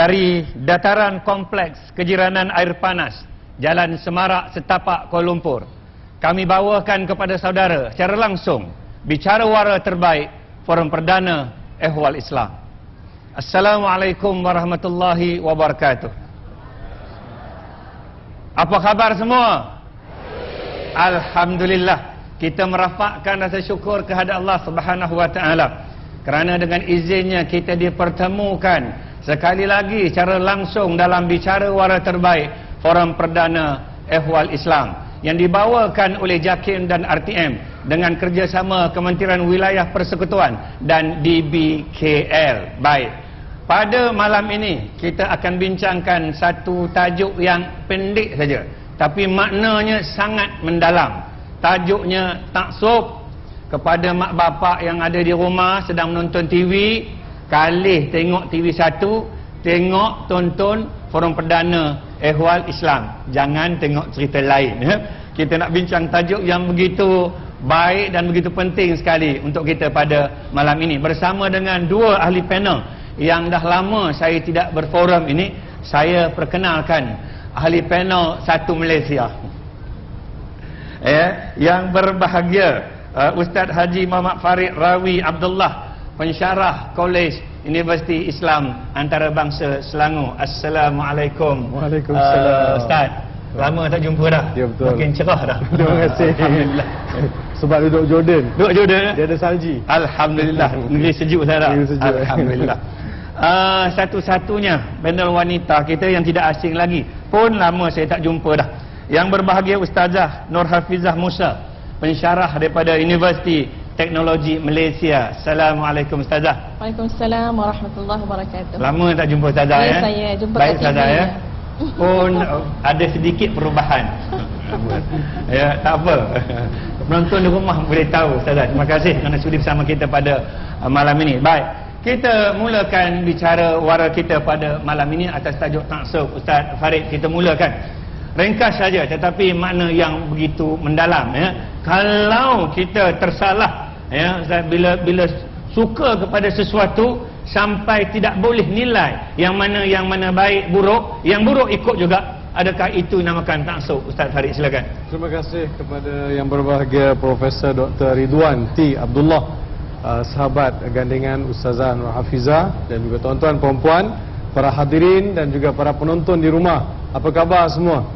dari dataran kompleks kejiranan air panas Jalan Semarak Setapak Kuala Lumpur, kami bawakan kepada saudara secara langsung bicara wara terbaik Forum Perdana Ehwal Islam. Assalamualaikum warahmatullahi wabarakatuh. Apa khabar semua? Alhamdulillah, kita merafakkan rasa syukur kehadap Allah Subhanahu wa taala kerana dengan izinnya kita dipertemukan sekali lagi secara langsung dalam bicara wara terbaik Forum Perdana Ehwal Islam yang dibawakan oleh JAKIM dan RTM dengan kerjasama Kementerian Wilayah Persekutuan dan DBKL. Baik, pada malam ini kita akan bincangkan satu tajuk yang pendek saja tapi maknanya sangat mendalam. Tajuknya taksub. Kepada mak bapak yang ada di rumah sedang menonton TV, kalih tengok TV 1, tengok tonton Forum Perdana Ehwal Islam, jangan tengok cerita lain. Kita nak bincang tajuk yang begitu baik dan begitu penting sekali untuk kita pada malam ini bersama dengan dua ahli panel yang dah lama saya tidak berforum ini. Saya perkenalkan ahli panel satu Malaysia, yang berbahagia Ustaz Haji Muhammad Farid Rawi Abdullah, pensyarah Kolej Universiti Islam Antarabangsa Selangor. Assalamualaikum. Waalaikumsalam. Ustaz, lama tak jumpa dah. Ya, betul. Makin cerah dah. Terima kasih. Alhamdulillah. Sebab duduk Jordan. Duduk Jordan. Dia ada salji. Alhamdulillah. Negeri sejuk saya. Negeri sejuk. Alhamdulillah. Satu-satunya panel wanita kita yang tidak asing lagi, pun lama saya tak jumpa dah. Yang berbahagia Ustazah Nur Hafizah Musa, pensyarah daripada Universiti Teknologi Malaysia. Assalamualaikum Ustazah. Waalaikumsalam warahmatullahi wabarakatuh. Lama tak jumpa Ustazah ya? Saya jumpa baik kat Ustazah TV ya. Pun ada sedikit perubahan. Ya, tak apa. Penonton di rumah boleh tahu Ustazah. Terima kasih kerana sudi bersama kita pada malam ini. Baik, kita mulakan bicara wara kita pada malam ini atas tajuk taksub. Ustaz Farid, kita mulakan ringkas saja tetapi makna yang begitu mendalam ya. Kalau kita tersalah ya, bila suka kepada sesuatu sampai tidak boleh nilai yang mana baik buruk, yang buruk ikut juga, adakah itu namakan taksub? Ustaz Farid, silakan. Terima kasih kepada yang berbahagia Profesor Dr. Ridwan T. Abdullah, sahabat gandengan Ustazah Nur Hafizah, dan juga tuan-tuan perempuan, para hadirin dan juga para penonton di rumah. Apa khabar semua?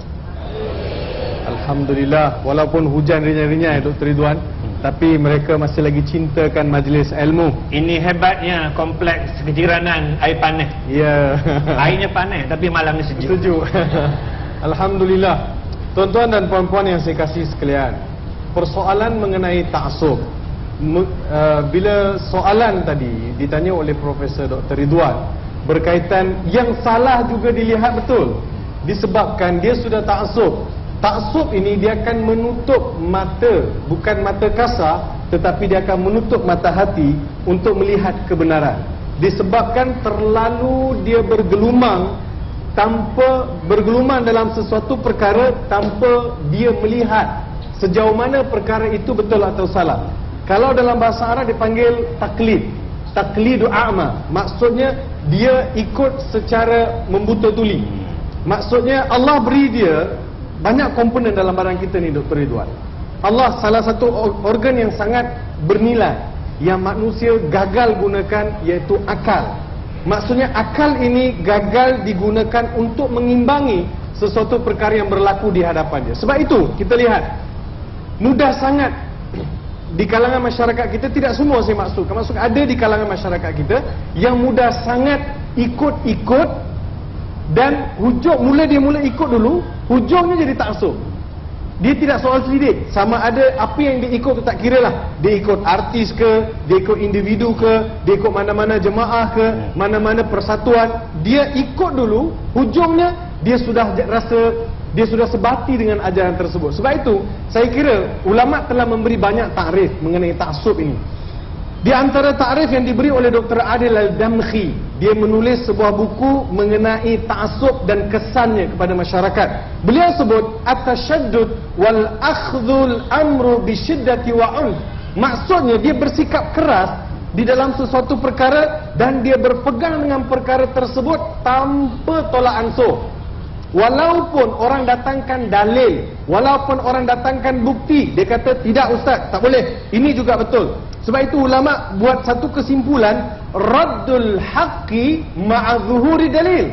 Alhamdulillah, walaupun hujan rinyai-rinyai Dr. Ridwan, tapi mereka masih lagi cintakan majlis ilmu. Ini Hebatnya kompleks kejiranan air panas. Ya. Airnya panas tapi malamnya sejuk. Sejuk. Alhamdulillah. Tuan-tuan dan puan-puan yang saya kasih sekalian, persoalan mengenai taksub, bila soalan tadi ditanya oleh Profesor Dr. Ridwan berkaitan yang salah juga dilihat betul, disebabkan dia sudah taksub. Taksub ini dia akan menutup mata, bukan mata kasar, tetapi dia akan menutup mata hati untuk melihat kebenaran. Disebabkan terlalu dia bergelumang dalam sesuatu perkara tanpa dia melihat sejauh mana perkara itu betul atau salah. Kalau dalam bahasa Arab dipanggil taklid, taklidu a'ma, maksudnya dia ikut secara membuta tuli. Maksudnya Allah beri dia banyak komponen dalam barang kita ni Dr. Ridwan. Allah salah satu organ yang sangat bernilai yang manusia gagal gunakan, iaitu akal. Maksudnya akal ini gagal digunakan untuk mengimbangi sesuatu perkara yang berlaku di hadapan dia. Sebab itu kita lihat mudah sangat di kalangan masyarakat kita, tidak semua saya maksudkan, ada di kalangan masyarakat kita yang mudah sangat ikut-ikut, dan dia mula ikut dulu, hujungnya jadi taksub. Dia tidak soal selidik, sama ada apa yang dia ikut tu tak kira lah. Dia ikut artis ke, dia ikut individu ke, dia ikut mana-mana jemaah ke, mana-mana persatuan, dia ikut dulu, hujungnya dia sudah sebati dengan ajaran tersebut. Sebab itu saya kira ulama telah memberi banyak takrif mengenai taksub ini. Di antara takrif yang diberi oleh Dr. Adil Al-Damkhi, dia menulis sebuah buku mengenai taksub dan kesannya kepada masyarakat. Beliau sebut at-tashaddud wal akhdhul amru bi syiddati wa unf. Maksudnya dia bersikap keras di dalam sesuatu perkara dan dia berpegang dengan perkara tersebut tanpa tolak ansur. Walaupun orang datangkan dalil, walaupun orang datangkan bukti, dia kata tidak ustaz, tak boleh. Ini juga betul. Sebab itu ulama buat satu kesimpulan, raddul haqqi ma'a zuhuri dalil.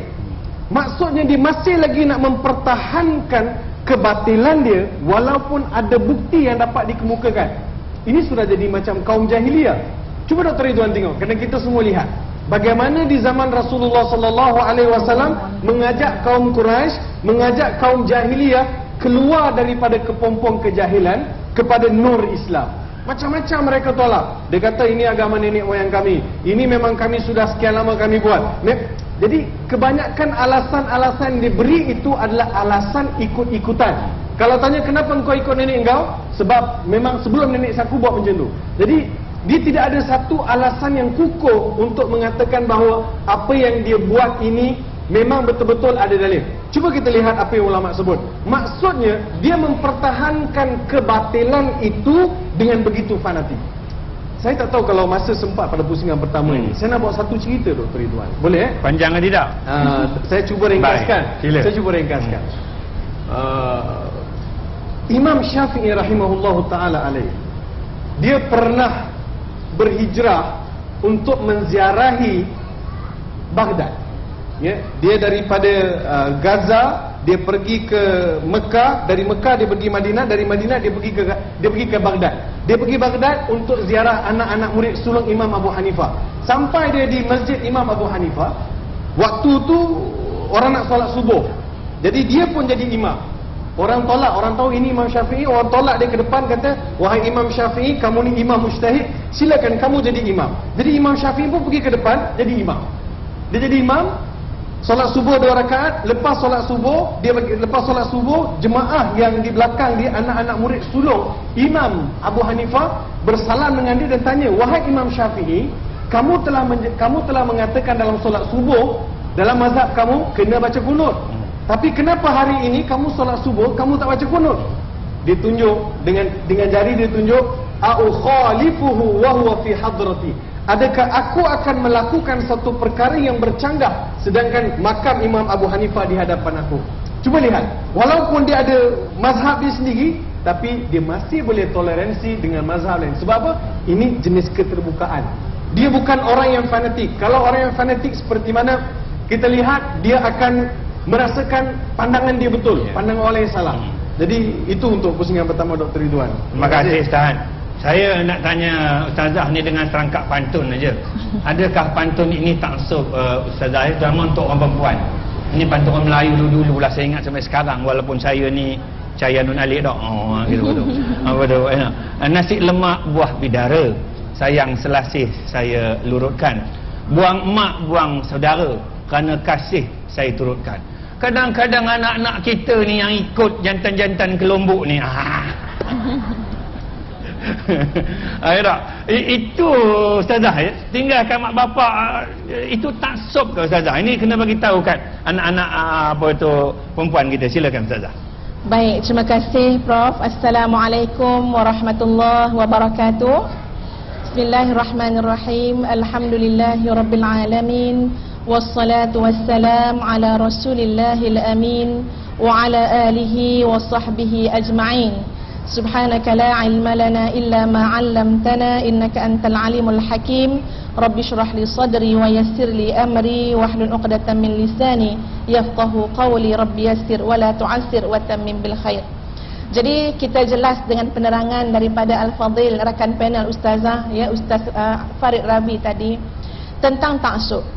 Maksudnya dia masih lagi nak mempertahankan kebatilan dia walaupun ada bukti yang dapat dikemukakan. Ini sudah jadi macam kaum jahiliyah. Cuba Dr. Ridwan tengok, kerana kita semua lihat bagaimana di zaman Rasulullah sallallahu alaihi wasallam mengajak kaum Quraisy, mengajak kaum jahiliyah keluar daripada kepompong kejahilan kepada nur Islam. Macam-macam mereka tolak. Dia kata ini agama nenek moyang kami. Ini memang kami sudah sekian lama kami buat. Jadi kebanyakan alasan-alasan yang diberi itu adalah alasan ikut-ikutan. Kalau tanya kenapa engkau ikut nenek engkau? Sebab memang sebelum nenek aku buat macam tu. Jadi dia tidak ada satu alasan yang kukuh untuk mengatakan bahawa apa yang dia buat ini memang betul-betul ada dalil. Cuba kita lihat apa yang ulama sebut. Maksudnya dia mempertahankan kebatilan itu dengan begitu fanatik. Saya tak tahu kalau masa sempat pada pusingan pertama ini. Saya nak buat satu cerita Dr. Ridwan. Boleh Panjang ke tidak? Saya cuba ringkaskan. Saya cuba ringkaskan. Imam Syafi'i rahimahullahu taala alaih, dia pernah berhijrah untuk menziarahi Baghdad. Ya, dia daripada Gaza dia pergi ke Mekah, dari Mekah dia pergi Madinah, dari Madinah dia pergi ke Baghdad. Dia pergi Baghdad untuk ziarah anak-anak murid sulung Imam Abu Hanifah. Sampai dia di Masjid Imam Abu Hanifah, waktu tu orang nak solat subuh. Jadi dia pun jadi imam. Orang tolak, orang tahu ini Imam Syafi'i, orang tolak dia ke depan kata, wahai Imam Syafi'i, kamu ni imam mujtahid, silakan kamu jadi imam. Jadi Imam Syafi'i pun pergi ke depan jadi imam. Dia jadi imam, solat subuh 2 rakaat, lepas solat subuh, jemaah yang di belakang dia anak-anak murid sulung Imam Abu Hanifah bersalam dengan dia dan tanya, wahai Imam Syafi'i, kamu telah mengatakan dalam solat subuh, dalam mazhab kamu kena baca kunut. Tapi kenapa hari ini kamu solat subuh kamu tak baca kunut? Dia tunjuk dengan jari dia tunjuk, au khalifuhu wa huwa fi hadrati. Adakah aku akan melakukan satu perkara yang bercanggah sedangkan makam Imam Abu Hanifah di hadapan aku? Cuba lihat, walaupun dia ada mazhab dia sendiri, tapi dia masih boleh toleransi dengan mazhab lain. Sebab apa? Ini jenis keterbukaan. Dia bukan orang yang fanatik. Kalau orang yang fanatik seperti mana kita lihat, dia akan merasakan pandangan dia betul, pandangan orang yang salah. Jadi itu untuk pusingan pertama Dr. Ridwan. Terima kasih Ustaz. Saya nak tanya Ustazah ni dengan serangkap pantun aja. Adakah pantun ini taksub Ustazah, terutama untuk orang perempuan? Ini pantun orang Melayu dulu-dulu lah, saya ingat sampai sekarang, walaupun saya ni Cahaya Nun Alik dah. Gitu. Apa tu? Nasi lemak buah bidara, sayang selasih saya lurutkan. Buang emak buang saudara, kerana kasih saya turutkan. Kadang-kadang anak-anak kita ni yang ikut jantan-jantan ke Lombok ni. Tak? Itu Ustazah ya? Tinggalkan mak bapak, itu taksub ke Ustazah? Ini kena bagi tahu kan anak-anak apa itu perempuan kita. Silakan Ustazah. Baik, terima kasih Prof. Assalamualaikum warahmatullahi wabarakatuh. Bismillahirrahmanirrahim. Alhamdulillahirabbil alamin. Wassalatu wassalam ala rasulillahil amin wa ala alihi wa sahbihi ajma'in. Subhanaka la ilma lana illa ma 'allamtana innaka antal alimul hakim. Rabbi shrah li sadri wa yassir li amri wahlul 'uqdatam min lisani yafqahu qawli. Rabbi yassir wa la tu'assir wa tammim bil khair. Jadi kita jelas dengan penerangan daripada Al-Fadhil rakan panel Ustazah ya, Ustaz Farid Rabi tadi tentang taksub.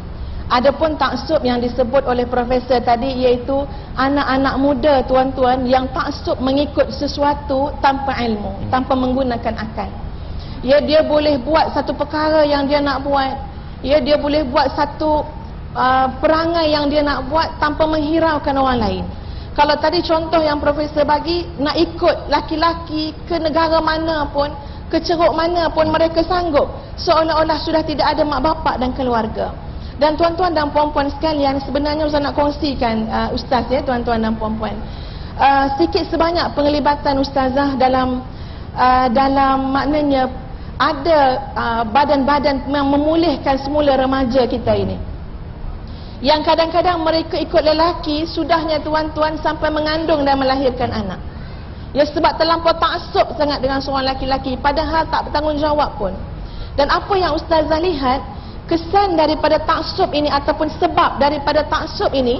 Adapun taksub yang disebut oleh profesor tadi iaitu anak-anak muda tuan-tuan yang taksub mengikut sesuatu tanpa ilmu, tanpa menggunakan akal. Ya, dia boleh buat satu perkara yang dia nak buat. Ya, dia boleh buat satu perangai yang dia nak buat tanpa menghiraukan orang lain. Kalau tadi contoh yang profesor bagi, nak ikut laki-laki ke negara mana pun, ke ceruk mana pun mereka sanggup, seolah-olah sudah tidak ada mak bapak dan keluarga. Dan tuan-tuan dan puan-puan sekalian, sebenarnya Ustaz nak kongsikan Ustaz ya, tuan-tuan dan puan-puan, sikit sebanyak penglibatan Ustazah dalam maknanya ada badan-badan yang memulihkan semula remaja kita ini. Yang kadang-kadang mereka ikut lelaki, sudahnya tuan-tuan sampai mengandung dan melahirkan anak. Ya, sebab terlampau taksub sangat dengan seorang laki-laki, padahal tak bertanggungjawab pun. Dan apa yang Ustazah lihat, kesan daripada taksub ini ataupun sebab daripada taksub ini,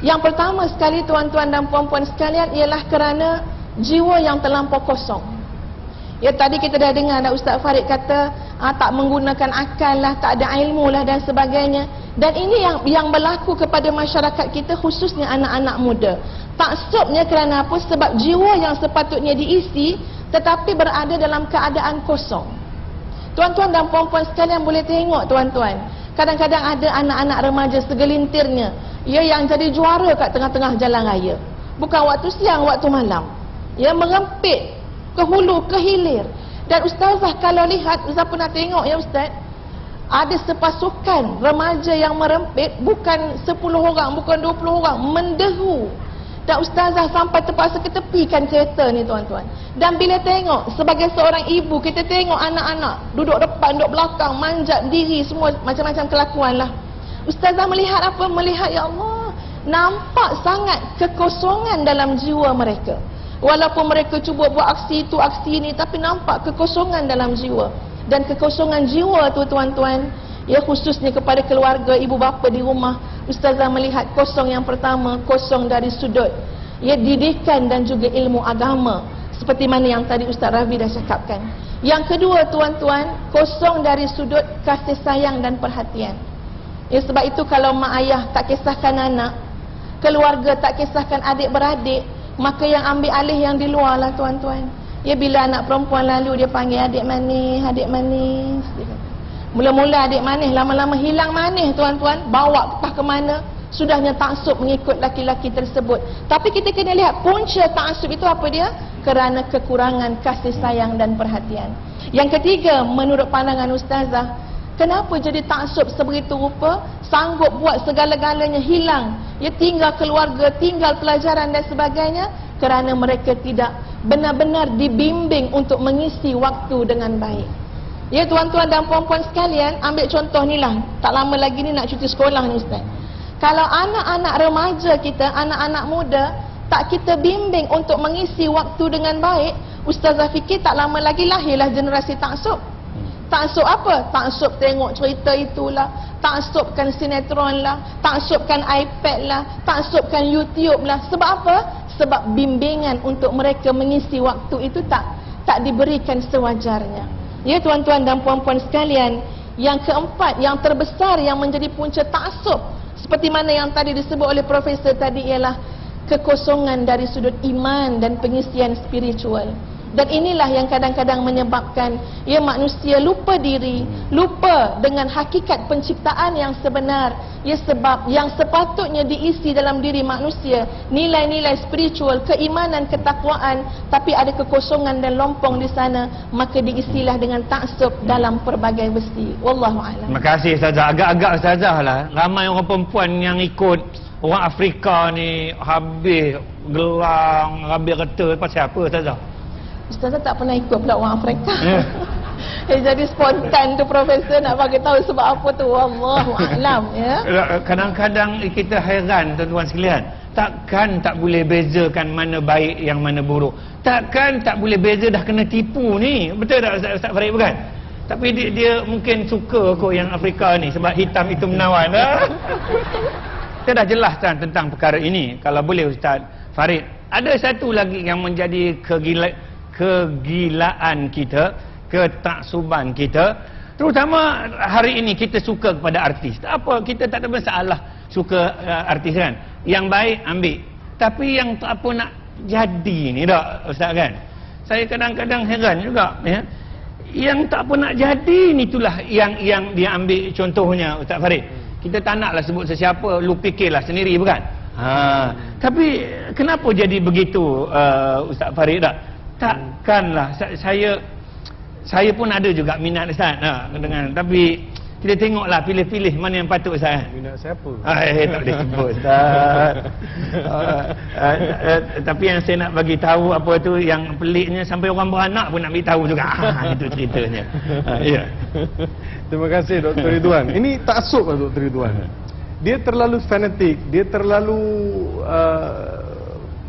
yang pertama sekali tuan-tuan dan puan-puan sekalian, ialah kerana jiwa yang terlampau kosong. Ya, tadi kita dah dengar Ustaz Farid kata tak menggunakan akal lah, tak ada ilmu lah dan sebagainya. Dan ini yang berlaku kepada masyarakat kita, khususnya anak-anak muda. Taksubnya kerana apa? Sebab jiwa yang sepatutnya diisi tetapi berada dalam keadaan kosong. Tuan-tuan dan puan-puan sekalian boleh tengok tuan-tuan, kadang-kadang ada anak-anak remaja segelintirnya yang jadi juara kat tengah-tengah jalan raya. Bukan waktu siang, waktu malam. Merempit ke hulu, ke hilir. Dan Ustazah kalau lihat, Ustazah pernah tengok ya Ustaz, ada sepasukan remaja yang merempit, bukan 10 orang, bukan 20 orang, menderu. Dan Ustazah sampai terpaksa ketepikan kereta ni tuan-tuan. Dan bila tengok, sebagai seorang ibu, kita tengok anak-anak duduk depan, duduk belakang, manjat diri, semua macam-macam kelakuan lah. Ustazah melihat apa? Melihat, ya Allah, nampak sangat kekosongan dalam jiwa mereka. Walaupun mereka cuba buat aksi itu, aksi ini, tapi nampak kekosongan dalam jiwa. Dan kekosongan jiwa tu tuan-tuan, ya, khususnya kepada keluarga, ibu bapa di rumah, Ustazah melihat kosong yang pertama, kosong dari sudut didikan dan juga ilmu agama, seperti mana yang tadi Ustaz Ravi dah cakapkan. Yang kedua tuan-tuan, kosong dari sudut kasih sayang dan perhatian. Ya, sebab itu kalau mak ayah tak kisahkan anak, keluarga tak kisahkan adik-beradik, maka yang ambil alih yang di luar lah tuan-tuan. Ya, bila anak perempuan lalu dia panggil adik manis, adik manis. Mula-mula adik manis, lama-lama hilang manis tuan-tuan, bawa entah ke mana, sudahnya taksub mengikut laki-laki tersebut. Tapi kita kena lihat punca taksub itu apa dia? Kerana kekurangan kasih sayang dan perhatian. Yang ketiga, menurut pandangan Ustazah, kenapa jadi taksub sebegitu rupa, sanggup buat segala-galanya hilang, ya, tinggal keluarga, tinggal pelajaran dan sebagainya? Kerana mereka tidak benar-benar dibimbing untuk mengisi waktu dengan baik. Ya, tuan-tuan dan puan-puan sekalian, ambil contoh ni lah, tak lama lagi ni nak cuti sekolah ni Ustaz. Kalau anak-anak remaja kita, anak-anak muda, tak kita bimbing untuk mengisi waktu dengan baik, Ustazah fikir tak lama lagi lahirlah generasi taksub. Taksub apa? Taksub tengok cerita itulah, taksubkan sinetron lah, taksubkan iPad lah, taksubkan YouTube lah. Sebab apa? Sebab bimbingan untuk mereka mengisi waktu itu tak diberikan sewajarnya. Ya, tuan-tuan dan puan-puan sekalian, yang keempat, yang terbesar yang menjadi punca taksub, seperti mana yang tadi disebut oleh Profesor tadi, ialah kekosongan dari sudut iman dan pengisian spiritual. Dan inilah yang kadang-kadang menyebabkan manusia lupa diri, lupa dengan hakikat penciptaan yang sebenar. Sebab yang sepatutnya diisi dalam diri manusia, nilai-nilai spiritual, keimanan, ketakwaan, tapi ada kekosongan dan lompong di sana, maka diisilah dengan taksub dalam pelbagai besi. Wallahu a'lam. Terima kasih Ustazah. Agak-agak Ustazah lah, ramai orang perempuan yang ikut orang Afrika ni, habis gelang, habis reta, pasal apa Ustazah? Ustazah tak pernah ikut pula orang Afrika. Jadi spontan tu Profesor nak bagi tahu sebab apa tu, wallahu a'lam, ya. Kadang-kadang kita hairan tuan-tuan sekalian, takkan tak boleh bezakan mana baik yang mana buruk. Takkan tak boleh beza, dah kena tipu ni. Betul tak Ustaz Farid, bukan? Tapi dia mungkin suka kot yang Afrika ni sebab hitam itu menawan. Kita dah jelaskan tentang perkara ini. Kalau boleh Ustaz Farid, ada satu lagi yang menjadi kegilaan kita, ketaksuban kita, terutama hari ini kita suka kepada artis. Apa, kita tak ada masalah suka artis kan, yang baik ambil, tapi yang tak apa nak jadi ni tak Ustaz kan, saya kadang-kadang heran juga ya, yang tak apa nak jadi ni itulah yang dia ambil contohnya Ustaz Farid. Kita tak naklah sebut sesiapa, lu fikirlah sendiri, bukan? Tapi kenapa jadi begitu Ustaz Farid tak? Takkanlah saya pun ada juga minat Ustaz dengan, tapi Kita tengoklah pilih-pilih mana yang patut Ustaz. Minat siapa? Tak boleh sebut Ustaz. Tapi yang saya nak bagi tahu apa tu yang peliknya sampai orang beranak pun nak bagi tahu juga. Itu ceritanya. Ya. Terima kasih Dr. Ridwan. Ini taksub lah Dr. Ridwan. Dia terlalu fanatik, dia terlalu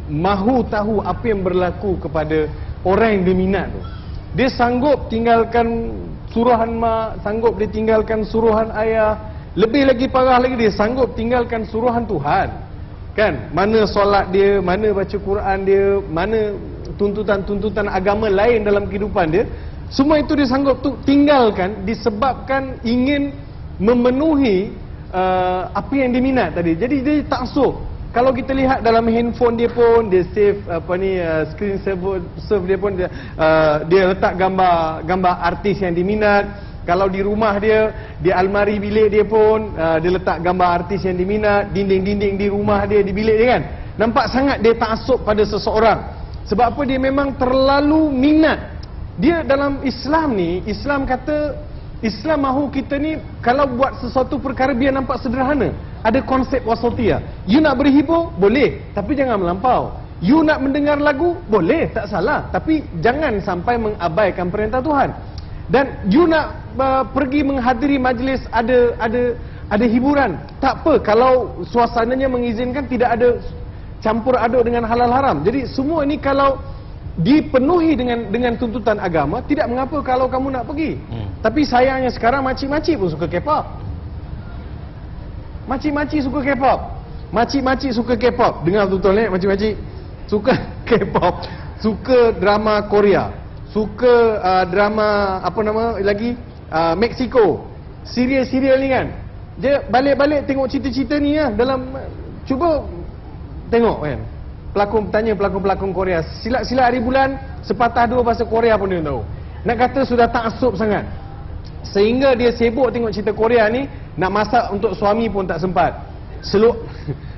mahu tahu apa yang berlaku kepada orang yang dia minat tu. Dia sanggup tinggalkan suruhan mak, sanggup dia tinggalkan suruhan ayah. Lebih lagi parah lagi, dia sanggup tinggalkan suruhan Tuhan. Kan? Mana solat dia, mana baca Quran dia, mana tuntutan-tuntutan agama lain dalam kehidupan dia. Semua itu dia sanggup tinggalkan disebabkan ingin memenuhi apa yang dia minat tadi. Jadi dia taksub. Kalau kita lihat dalam handphone dia pun, dia save screen save dia pun, dia letak gambar artis yang diminat. Kalau di rumah dia, di almari bilik dia pun, dia letak gambar artis yang diminat. Dinding-dinding di rumah dia, di bilik dia kan. Nampak sangat dia taksub pada seseorang. Sebab apa? Dia memang terlalu minat. Dia dalam Islam ni, Islam kata, Islam mahu kita ni kalau buat sesuatu perkara biar nampak sederhana. Ada konsep wasatiyah. You nak berhibur, boleh, tapi jangan melampau. You nak mendengar lagu, boleh, tak salah, tapi jangan sampai mengabaikan perintah Tuhan. Dan you nak pergi menghadiri majlis ada hiburan, tak apa kalau suasananya mengizinkan, tidak ada campur aduk dengan halal haram. Jadi semua ini kalau dipenuhi dengan tuntutan agama, tidak mengapa kalau kamu nak pergi. Tapi sayangnya sekarang makcik-makcik pun suka K-pop. Makcik-makcik suka K-pop. Makcik-makcik suka K-pop. Dengar betul ni, makcik-makcik suka K-pop, suka drama Korea, suka drama apa nama lagi, Mexico. Serial-serial ni kan. Dia balik-balik tengok cerita-cerita ni lah dalam, cuba tengok kan. Pelakon-pelakon Korea, silat-silat hari bulan, sepatah dua bahasa Korea pun dia tahu. Nak kata sudah taksub sangat, sehingga dia sibuk tengok cerita Korea ni, nak masak untuk suami pun tak sempat.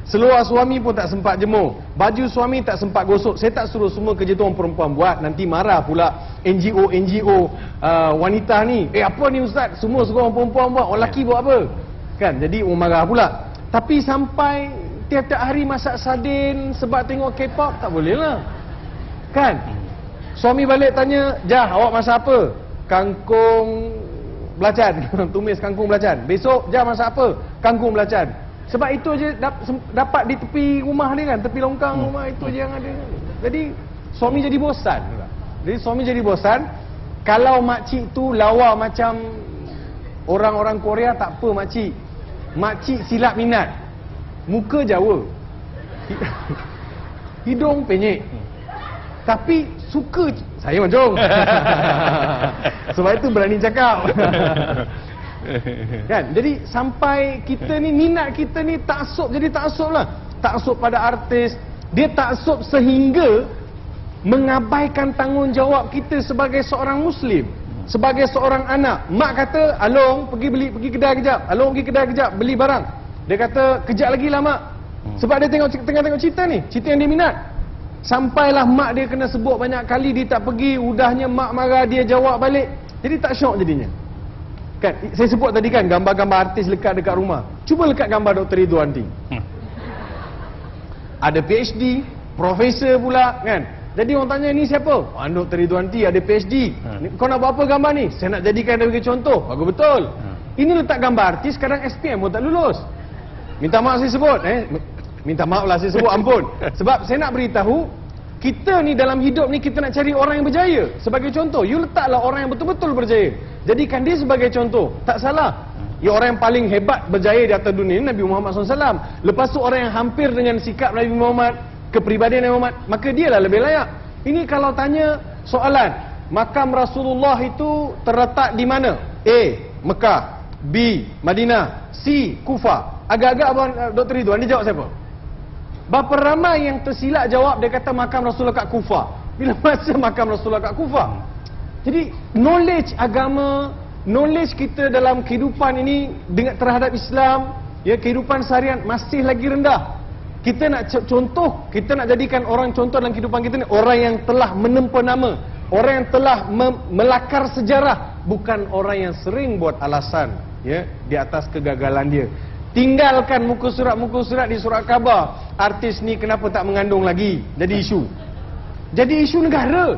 Seluar suami pun tak sempat jemur, baju suami tak sempat gosok. Saya tak suruh semua kerja tu orang perempuan buat, nanti marah pula NGO wanita ni. Apa ni ustaz, semua suruh orang perempuan buat, orang lelaki buat apa? Kan, jadi orang marah pula. Tapi sampai tiap-tiap hari masak sardin sebab tengok K-pop, tak boleh lah. Kan? Suami balik tanya, "Jah, awak masak apa?" "Kangkung belacan." Tumis kangkung belacan. "Besok, Jah masak apa?" "Kangkung belacan." Sebab itu je dapat di tepi rumah dia kan, tepi longkang rumah itu je yang ada. Jadi suami jadi bosan. Jadi suami jadi bosan. Kalau makcik tu lawa macam orang-orang Korea, tak apa makcik. Makcik silap minat. Muka Jawa, hidung penyek, tapi suka saya macam sebab itu berani cakap. Kan? Jadi sampai kita ni, minat kita ni taksub, jadi taksub lah. Taksub pada artis. Dia taksub sehingga mengabaikan tanggungjawab kita sebagai seorang Muslim, sebagai seorang anak. Mak kata, "Along pergi kedai kejap, Along pergi kedai kejap beli barang." Dia kata, "Kejap lagi lah mak." Sebab dia tengah tengok cerita ni, cerita yang dia minat. Sampailah mak dia kena sebut banyak kali dia tak pergi, udahnya mak marah, dia jawab balik. Jadi tak syok jadinya. Kan, saya sebut tadi kan gambar-gambar artis lekat dekat rumah. Cuba lekat gambar Dr. Ridwan nanti. Ada PhD, profesor pula kan. Jadi orang tanya, "Ni siapa?" "Dr. Ridwan T, ada PhD." "Kau nak buat apa gambar ni?" "Saya nak jadikan dia sebagai contoh." "Bagus betul." Ini letak gambar artis, sekarang SPM pun tak lulus. Minta maaf saya sebut, minta maaf lah saya sebut, ampun. Sebab saya nak beritahu, kita ni dalam hidup ni kita nak cari orang yang berjaya. Sebagai contoh, you letaklah orang yang betul-betul berjaya. Jadikan dia sebagai contoh, tak salah. Ya, orang yang paling hebat berjaya di atas dunia ni Nabi Muhammad SAW. Lepas tu orang yang hampir dengan sikap Nabi Muhammad, kepribadian Nabi Muhammad, maka dia lah lebih layak. Ini kalau tanya soalan, makam Rasulullah itu terletak di mana? A, Mekah. B, Madinah. C, Kufah. Agak-agak abang Dr. Ridwan, dia jawab siapa? Berapa ramai yang tersilap jawab, dia kata makam Rasulullah kat Kufah. Bila masa makam Rasulullah kat Kufah? Jadi knowledge agama, knowledge kita dalam kehidupan ini dengan terhadap Islam, ya, kehidupan seharian masih lagi rendah. Kita nak contoh, kita nak jadikan orang contoh dalam kehidupan kita ni orang yang telah menempa nama, orang yang telah melakar sejarah, bukan orang yang sering buat alasan ya, di atas kegagalan dia. Tinggalkan muka surat di surat khabar. Artis ni kenapa tak mengandung lagi? Jadi isu. Jadi isu negara.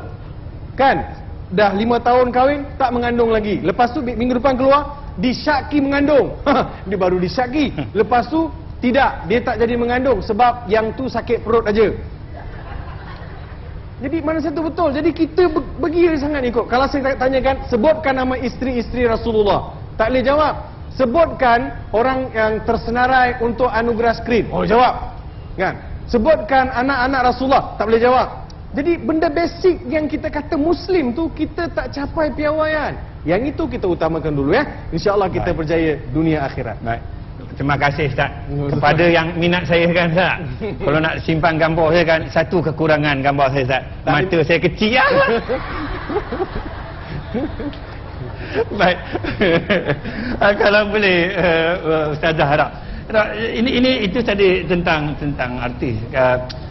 Kan? Dah 5 tahun kahwin, tak mengandung lagi. Lepas tu minggu depan keluar, disyaki mengandung. Dia baru disyaki. Lepas tu tidak, dia tak jadi mengandung sebab yang tu sakit perut aja. Jadi mana satu betul? Jadi kita begini sangat ikut. Kalau saya tanyakan, sebutkan nama isteri-isteri Rasulullah, tak boleh jawab. Sebutkan orang yang tersenarai untuk anugerah skrin. Oh, jawab. Kan? Sebutkan anak-anak Rasulullah, tak boleh jawab. Jadi benda basic yang kita kata Muslim tu kita tak capai piawaian. Yang itu kita utamakan dulu ya. InsyaAllah kita berjaya dunia akhirat. Baik. Terima kasih Ustaz. Kepada yang minat saya kan Ustaz. Kalau nak simpan gambar saya kan, satu kekurangan gambar saya Ustaz. Mata saya kecil lah. Baik. Kalau boleh Ustazah harap. Ini itu tadi tentang artis.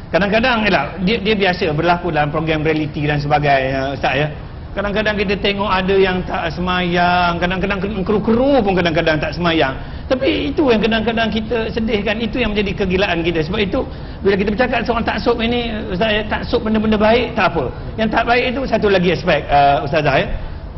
Kadang-kadang dia biasa berlaku dalam program reality dan sebagainya Ustaz ya. Kadang-kadang kita tengok ada yang tak semayang, kadang-kadang kru-kru pun kadang-kadang tak semayang. Tapi itu yang kadang-kadang kita sedihkan, itu yang menjadi kegilaan kita. Sebab itu bila kita bercakap soal taksub ini, Ustaz, taksub benda-benda baik tak apa. Yang tak baik itu satu lagi aspek Ustazah ya.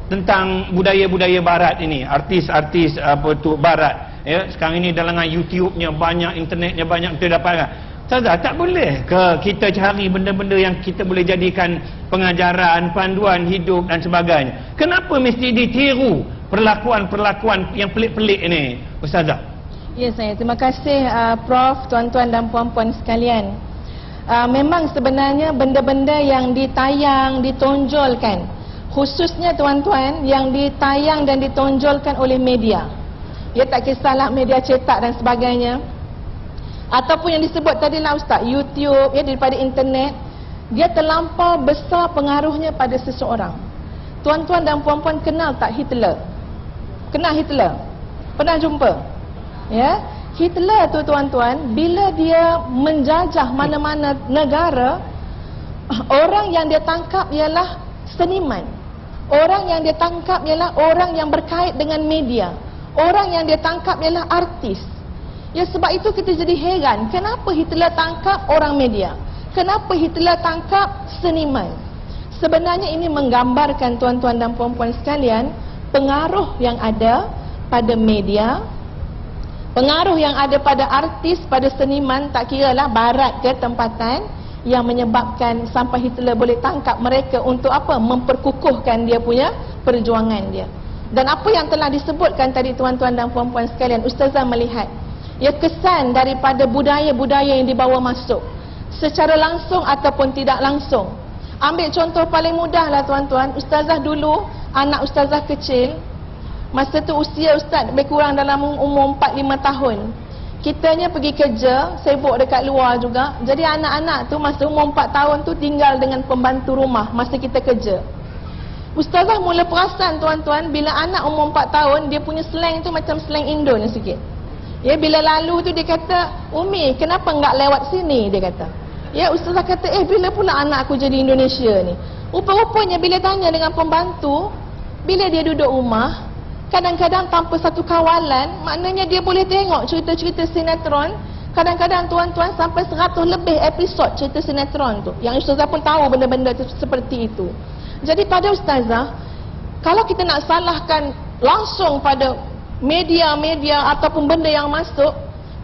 Tentang budaya-budaya barat ini, artis-artis apa tu barat ya. Sekarang ini dalam YouTube-nya banyak, internetnya banyak, kita dapatkan. Ustazah, tak boleh ke kita cari benda-benda yang kita boleh jadikan pengajaran, panduan hidup dan sebagainya? Kenapa mesti ditiru perlakuan-perlakuan yang pelik-pelik ini, Ustazah? Ya, saya terima kasih Prof, tuan-tuan dan puan-puan sekalian. Memang sebenarnya benda-benda yang ditayang, ditonjolkan, khususnya tuan-tuan yang ditayang dan ditonjolkan oleh media, ya, tak kisahlah media cetak dan sebagainya, ataupun yang disebut tadi lah Ustaz, YouTube ya, daripada internet, dia terlampau besar pengaruhnya pada seseorang. Tuan-tuan dan puan-puan kenal tak Hitler? Kenal Hitler? Pernah jumpa? Ya, Hitler tu tuan-tuan, bila dia menjajah mana-mana negara, orang yang dia tangkap ialah seniman. Orang yang dia tangkap ialah orang yang berkait dengan media. Orang yang dia tangkap ialah artis. Ya, sebab itu kita jadi heran, kenapa Hitler tangkap orang media? Kenapa Hitler tangkap seniman? Sebenarnya ini menggambarkan tuan-tuan dan puan-puan sekalian, pengaruh yang ada pada media, pengaruh yang ada pada artis, pada seniman, tak kiralah barat ke tempatan, yang menyebabkan sampai Hitler boleh tangkap mereka untuk apa? Memperkukuhkan dia punya perjuangan dia. Dan apa yang telah disebutkan tadi tuan-tuan dan puan-puan sekalian, Ustazah melihat ya, kesan daripada budaya-budaya yang dibawa masuk secara langsung ataupun tidak langsung. Ambil contoh paling mudah lah tuan-tuan. Ustazah dulu, anak ustazah kecil, masa tu usia ustaz lebih kurang dalam umur 4-5 tahun. Kitanya pergi kerja, sibuk dekat luar juga. Jadi anak-anak tu masa umur 4 tahun tu tinggal dengan pembantu rumah masa kita kerja. Ustazah mula perasan tuan-tuan, bila anak umur 4 tahun, dia punya slang tu macam slang Indon sikit. Ya, bila lalu tu dia kata, "Umi, kenapa enggak lewat sini?" dia kata. Ya, ustazah kata, bila pula anak aku jadi Indonesia ni? Rupa-rupanya bila tanya dengan pembantu, bila dia duduk rumah, kadang-kadang tanpa satu kawalan, maknanya dia boleh tengok cerita-cerita sinetron. Kadang-kadang tuan-tuan sampai 100 lebih episod cerita sinetron tu. Yang ustazah pun tahu benda-benda tu seperti itu. Jadi pada ustazah, kalau kita nak salahkan langsung pada media-media ataupun benda yang masuk,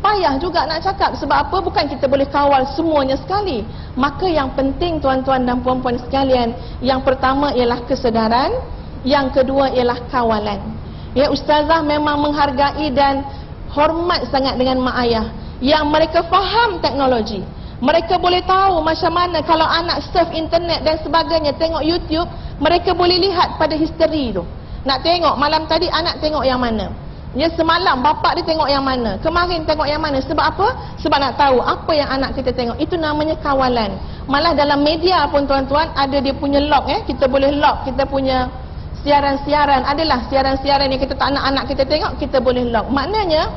payah juga nak cakap. Sebab apa? Bukan kita boleh kawal semuanya sekali. Maka yang penting tuan-tuan dan puan-puan sekalian, yang pertama ialah kesedaran, yang kedua ialah kawalan. Ya, ustazah memang menghargai dan hormat sangat dengan mak ayah yang mereka faham teknologi. Mereka boleh tahu macam mana kalau anak surf internet dan sebagainya, tengok YouTube, mereka boleh lihat pada history tu. Nak tengok malam tadi anak tengok yang mana, ya, semalam bapak dia tengok yang mana, kemarin tengok yang mana. Sebab apa? Sebab nak tahu apa yang anak kita tengok. Itu namanya kawalan. Malah dalam media pun tuan-tuan ada dia punya lock. Kita boleh lock kita punya siaran-siaran. Adalah siaran-siaran yang kita tak nak anak kita tengok, kita boleh lock. Maknanya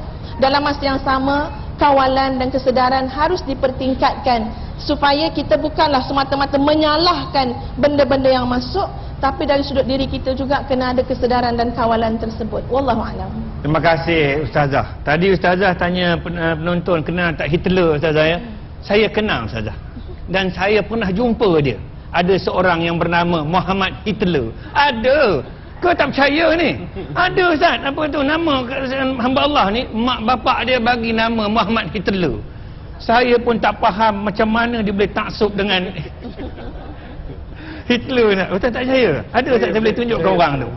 dalam masa yang sama, kawalan dan kesedaran harus dipertingkatkan supaya kita bukanlah semata-mata menyalahkan benda-benda yang masuk, tapi dari sudut diri kita juga kena ada kesedaran dan kawalan tersebut. Wallahu a'lam. Terima kasih Ustazah. Tadi Ustazah tanya penonton kenal tak Hitler, Ustazah ya? Saya kenal Ustazah. Dan saya pernah jumpa dia. Ada seorang yang bernama Muhammad Hitler. Ada. Kau tak percaya ni? Ada Ustaz. Apa tu nama hamba Allah ni? Mak bapak dia bagi nama Muhammad Hitler. Saya pun tak faham macam mana dia boleh taksub dengan Hitler. Ustaz tak percaya? Ada Ustaz, saya boleh tunjuk ke orang tu.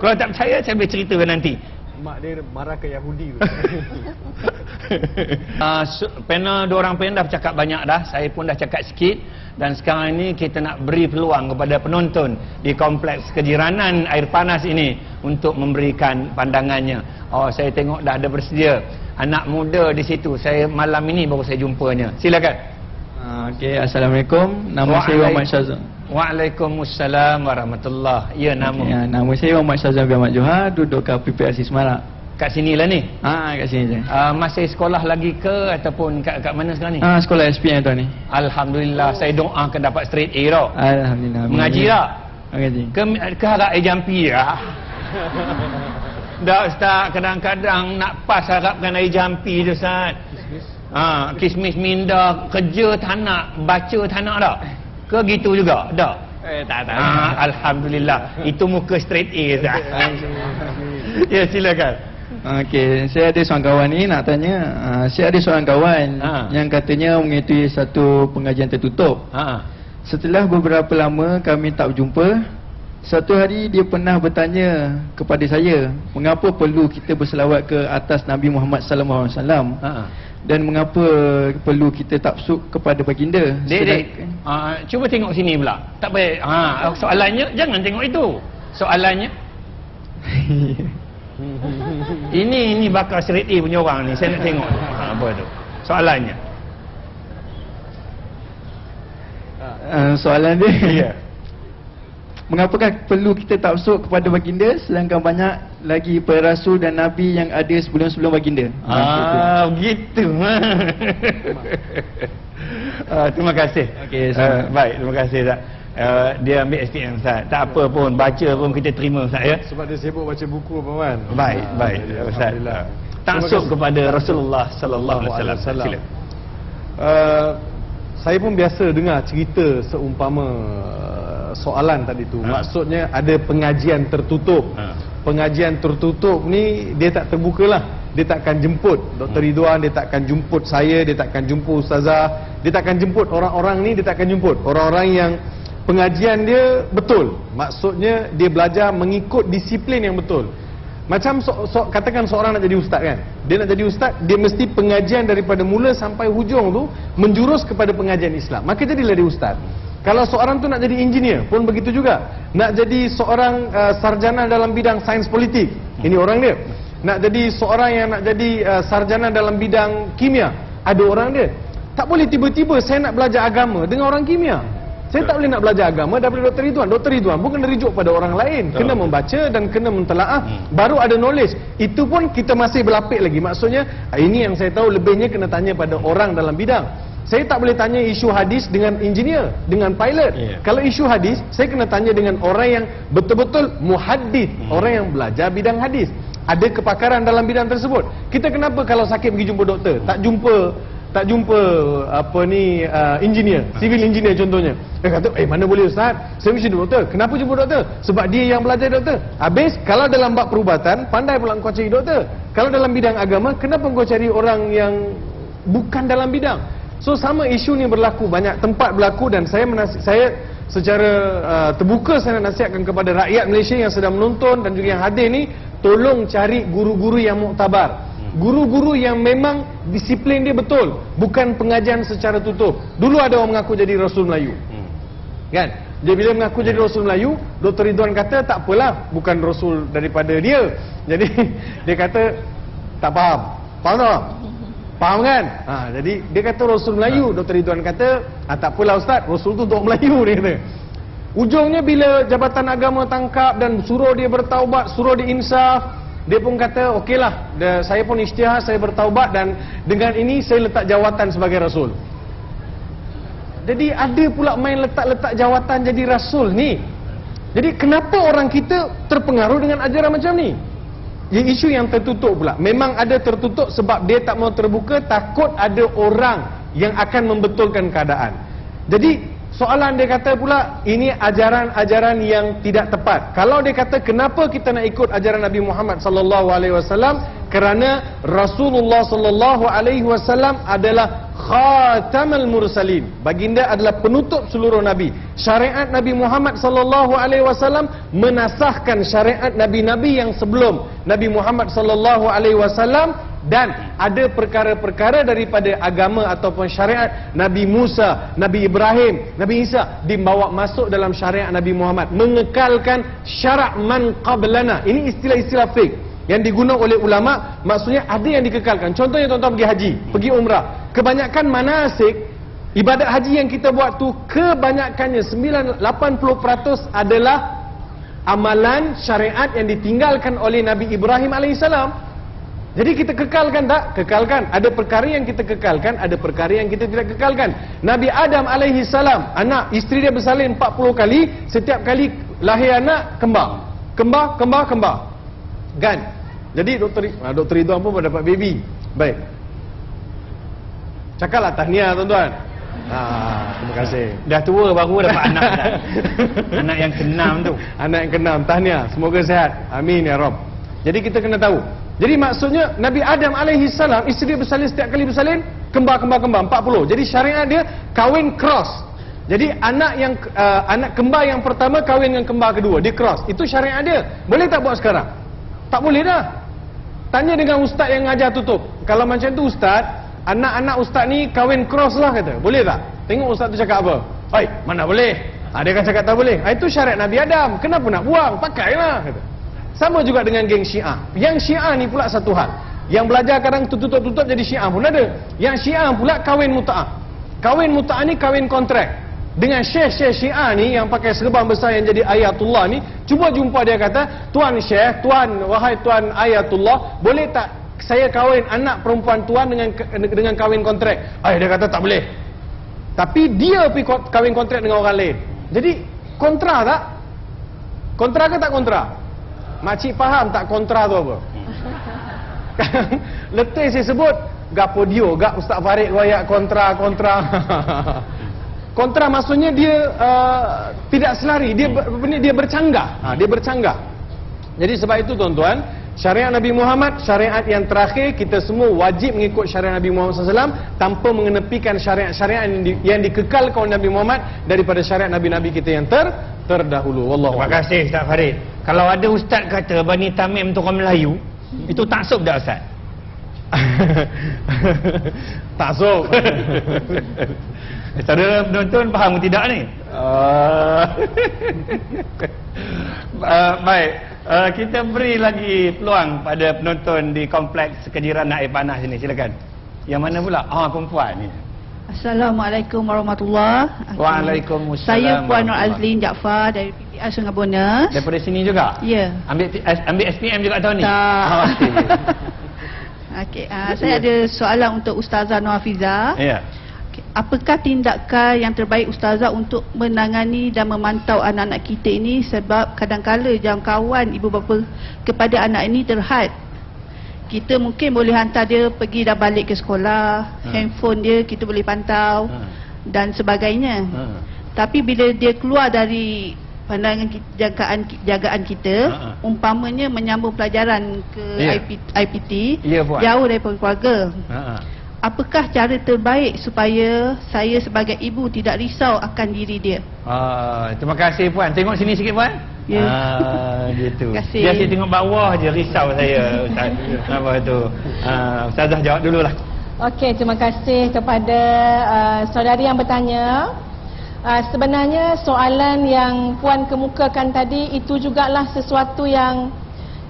Kalau tak percaya saya boleh ceritakan nanti. Mak dia marah ke Yahudi tu. Panel dua orang panel dah bercakap banyak dah. Saya pun dah cakap sikit. Dan sekarang ini kita nak beri peluang kepada penonton di kompleks kejiranan air panas ini untuk memberikan pandangannya. Oh, saya tengok dah ada bersedia anak muda di situ. Saya malam ini baru saya jumpanya. Silakan. Okey, Assalamualaikum. Nama saya Muhammad Syazwan. Waalaikumsalam warahmatullahi. Ya, nama. Okay, nama saya Muhammad Syazwan bin Ahmad Johar, duduk kat PPRC Semarang. Kat sinilah ni. Kat sini je. Masih sekolah lagi ke ataupun kat mana sekarang ni? Sekolah SPM tuan ni. Alhamdulillah, saya doakan dapat straight A tau. Alhamdulillah. Mengaji tak? Mengaji. Ke harap jampi tak? Dah Ustaz, kadang-kadang nak pas harapkan air jampi tu Ustaz. Kismis minda, kerja tak nak, baca tak nak tak? Ke gitu juga? Tak? Tak. Alhamdulillah. Itu muka straight A Ustaz. Ya, silakan. Okey, saya ada seorang kawan ni nak tanya. Saya ada seorang kawan yang katanya mengikuti satu pengajian tertutup. Setelah beberapa lama kami tak berjumpa, satu hari dia pernah bertanya kepada saya, mengapa perlu kita berselawat ke atas Nabi Muhammad sallallahu alaihi wasallam? Dan mengapa perlu kita taksub kepada baginda? Dek, cuba tengok sini pula. Tak baik. Soalannya jangan tengok itu. Soalannya ini bakal straight A punya orang ni. Saya nak tengok apa tu soalannya. Soalan dia, ya. mengapakah perlu kita taksub kepada baginda sedangkan banyak lagi para rasul dan nabi yang ada sebelum baginda? Begitu. Terima kasih. Okey, baik, terima kasih Ustaz. Dia ambil SPM Ustaz. Tak apa pun, baca pun kita terima Ustaz ya. Sebab dia sibuk baca buku Paman. Baik Ustaz. Taksub kepada Rasulullah sallallahu alaihi wasallam. Saya pun biasa dengar cerita seumpama soalan tadi tu. Maksudnya ada pengajian tertutup. Pengajian tertutup ni dia tak terbuka lah. Dia takkan jemput Dr. Ridwan, dia takkan jemput saya, dia takkan jemput Ustazah, dia takkan jemput orang-orang ni, dia takkan jemput orang-orang yang pengajian dia betul. Maksudnya dia belajar mengikut disiplin yang betul. Macam katakan seorang nak jadi ustaz kan. Dia nak jadi ustaz, dia mesti pengajian daripada mula sampai hujung tu menjurus kepada pengajian Islam. Maka jadilah dia ustaz. Kalau seorang tu nak jadi engineer pun begitu juga. Nak jadi seorang sarjana dalam bidang sains politik, ini orang dia. Nak jadi seorang yang nak jadi sarjana dalam bidang kimia, ada orang dia. Tak boleh tiba-tiba saya nak belajar agama dengan orang kimia. Saya tak boleh nak belajar agama daripada Dr. Ridwan. Dr. Ridwan pun kena rujuk pada orang lain. Kena membaca dan kena mentelaah. Baru ada knowledge. Itu pun kita masih berlapik lagi. Maksudnya, ini yang saya tahu lebihnya kena tanya pada orang dalam bidang. Saya tak boleh tanya isu hadis dengan engineer, dengan pilot. Kalau isu hadis, saya kena tanya dengan orang yang betul-betul muhaddits. Orang yang belajar bidang hadis. Ada kepakaran dalam bidang tersebut. Kita kenapa kalau sakit pergi jumpa doktor? Tak jumpa engineer, civil engineer contohnya. Dia kata, mana boleh ustaz, saya mesti jumpa doktor. Kenapa jumpa doktor? Sebab dia yang belajar doktor. Habis, kalau dalam bab perubatan, pandai pula kau cari doktor. Kalau dalam bidang agama, kenapa kau cari orang yang bukan dalam bidang? So, sama isu ni berlaku, banyak tempat berlaku. Dan saya secara terbuka saya nak nasihatkan kepada rakyat Malaysia yang sedang menonton dan juga yang hadir ni, tolong cari guru-guru yang muktabar. Guru-guru yang memang disiplin dia betul, bukan pengajian secara tutup. Dulu ada orang mengaku jadi Rasul Melayu, kan? Dia bila mengaku jadi Rasul Melayu, Dr. Ridwan kata tak apalah, bukan Rasul daripada dia. Jadi dia kata tak faham tak? Faham kan? Jadi dia kata Rasul Melayu. Dr. Ridwan kata tak apalah Ustaz, Rasul tu untuk Melayu, dia kata. Ujungnya bila Jabatan Agama tangkap dan suruh dia bertaubat, suruh dia insaf, dia pun kata, okeylah, saya pun isytihad, saya bertaubat dan dengan ini saya letak jawatan sebagai Rasul. Jadi ada pula main letak-letak jawatan jadi Rasul ni. Jadi kenapa orang kita terpengaruh dengan ajaran macam ni? isu yang tertutup pula. Memang ada tertutup sebab dia tak mau terbuka, takut ada orang yang akan membetulkan keadaan. Jadi soalan dia kata pula, ini ajaran-ajaran yang tidak tepat. Kalau dia kata kenapa kita nak ikut ajaran Nabi Muhammad sallallahu alaihi wasallam? Kerana Rasulullah sallallahu alaihi wasallam adalah khatamul mursalin. Baginda adalah penutup seluruh nabi. Syariat Nabi Muhammad sallallahu alaihi wasallam menasahkan syariat nabi-nabi yang sebelum Nabi Muhammad sallallahu alaihi wasallam, dan ada perkara-perkara daripada agama ataupun syariat Nabi Musa, Nabi Ibrahim, Nabi Isa dibawa masuk dalam syariat Nabi Muhammad, mengekalkan syarak man qablana. Ini istilah-istilah fiqh yang digunakan oleh ulama, maksudnya ada yang dikekalkan. Contohnya tuan-tuan pergi haji, pergi umrah. Kebanyakan manasik ibadat haji yang kita buat tu, kebanyakannya 80% adalah amalan syariat yang ditinggalkan oleh Nabi Ibrahim alaihissalam. Jadi kita kekalkan tak? Kekalkan. Ada perkara yang kita kekalkan, ada perkara yang kita tidak kekalkan. Nabi Adam alaihissalam, anak isteri dia bersalin 40 kali, setiap kali lahir anak kembar. Kembar. Kan? Jadi Dr. Ridwan pun dapat baby. Baik. Cakaplah tahniah tuan-tuan. Terima kasih. Dah tua baru dapat anak dah. Anak yang ke-6 tu. Anak yang ke-6, tahniah. Semoga sihat. Amin ya Rabb. Jadi kita kena tahu. Jadi maksudnya Nabi Adam alaihissalam, isteri dia bersalin, setiap kali bersalin kembar 40. Jadi syariat dia kahwin cross. Jadi anak kembar yang pertama kahwin dengan kembar kedua, dia cross. Itu syariat dia. Boleh tak buat sekarang? Tak boleh dah. Tanya dengan ustaz yang ngajar tutup. Kalau macam tu ustaz, anak-anak ustaz ni kahwin cross lah kata. Boleh tak? Tengok ustaz tu cakap apa. Oi, mana boleh? Dia kan cakap tak boleh. Itu syariat Nabi Adam. Kenapa nak buang? Pakailah kata. Sama juga dengan geng Syiah. Yang Syiah ni pula satu hal. Yang belajar kadang tutup-tutup jadi Syiah pun ada. Yang Syiah pula kahwin muta'ah. Kahwin muta'ah ni kahwin kontrak. Dengan syekh-syekh Syiah ni yang pakai serban besar yang jadi ayatullah ni, cuba jumpa dia kata, "Tuan Syekh, wahai tuan ayatullah, boleh tak saya kahwin anak perempuan tuan dengan kahwin kontrak?" Dia kata tak boleh. Tapi dia pergi kahwin kontrak dengan orang lain. Jadi kontra tak? Kontra ke tak kontra? Makcik faham tak kontra tu apa? Letih saya sebut, gapo dia, gak Ustaz Farid royak kontra. Kontra maksudnya dia tidak selari, dia bercanggah. Dia bercanggah. Jadi sebab itu tuan-tuan, syariat Nabi Muhammad, syariat yang terakhir, kita semua wajib mengikut syariat Nabi Muhammad SAW tanpa mengenepikan syariat-syariat yang dikekalkan oleh Nabi Muhammad daripada syariat Nabi-Nabi kita yang terdahulu. Wallahu a'lam. Terima kasih Ustaz Farid. Kalau ada ustaz kata Bani Tamim tu orang Melayu, itu taksub dah Ustaz? Taksub. Saudara penonton faham ke tidak ni? Baik, kita beri lagi peluang pada penonton di kompleks kejiran Naib Panas sini, silakan. Yang mana pula? Perempuan ni. Assalamualaikum warahmatullahi. Waalaikumsalam. Saya Puan Nur Azlin Jaafar dari PTR Sungai Bonus. Daripada sini juga? Ya. Ambil SPM juga tahun ni? Tak. Okey, saya ada soalan untuk Ustazah Nur Hafizah. Ya. Apakah tindakan yang terbaik Ustazah untuk menangani dan memantau anak-anak kita ini, sebab kadang-kala jangkauan ibu bapa kepada anak ini terhad. Kita mungkin boleh hantar dia pergi dan balik ke sekolah, handphone dia kita boleh pantau dan sebagainya. Tapi bila dia keluar dari pandangan jagaan kita, umpamanya menyambung pelajaran ke IPT, jauh daripada keluarga. Apakah cara terbaik supaya saya sebagai ibu tidak risau akan diri dia? Terima kasih Puan. Tengok sini sikit Puan. Ya. Gitu. Terima kasih. Dia asyik tengok bawah je, risau saya Ustaz. Apa tu? Ustazah jawab dululah. Okey, terima kasih kepada saudari yang bertanya. Sebenarnya soalan yang Puan kemukakan tadi itu jugalah sesuatu yang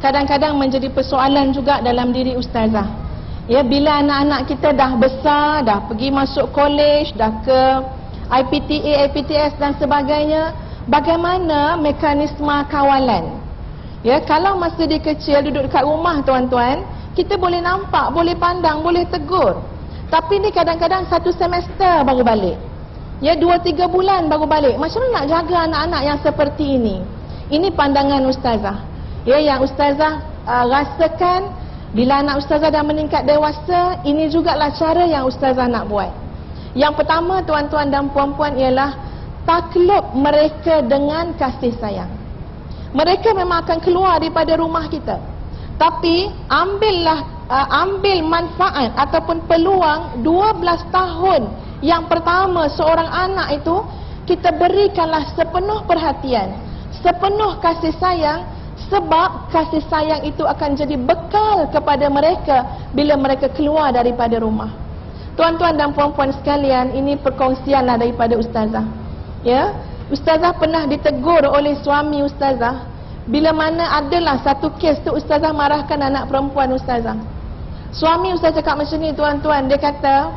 kadang-kadang menjadi persoalan juga dalam diri ustazah. Ya, bila anak-anak kita dah besar, dah pergi masuk college, dah ke IPTA, IPTS dan sebagainya, bagaimana mekanisme kawalan? Ya, kalau masa dia kecil duduk dekat rumah tuan-tuan, kita boleh nampak, boleh pandang, boleh tegur. Tapi ni kadang-kadang 1 semester baru balik. Ya, 2-3 bulan baru balik. Macam mana nak jaga anak-anak yang seperti ini? Ini pandangan ustazah. Ya, yang ustazah rasakan bila anak ustazah dah meningkat dewasa, ini jugalah cara yang ustazah nak buat. Yang pertama tuan-tuan dan puan-puan ialah takluk mereka dengan kasih sayang. Mereka memang akan keluar daripada rumah kita, tapi ambil manfaat ataupun peluang 12 tahun yang pertama seorang anak itu, kita berikanlah sepenuh perhatian, sepenuh kasih sayang, sebab kasih sayang itu akan jadi bekal kepada mereka bila mereka keluar daripada rumah. Tuan-tuan dan puan-puan sekalian, ini perkongsianlah daripada ustazah. Ya, ustazah pernah ditegur oleh suami ustazah bila mana adalah satu kes tu ustazah marahkan anak perempuan ustazah. Suami ustazah cakap macam ni tuan-tuan, dia kata,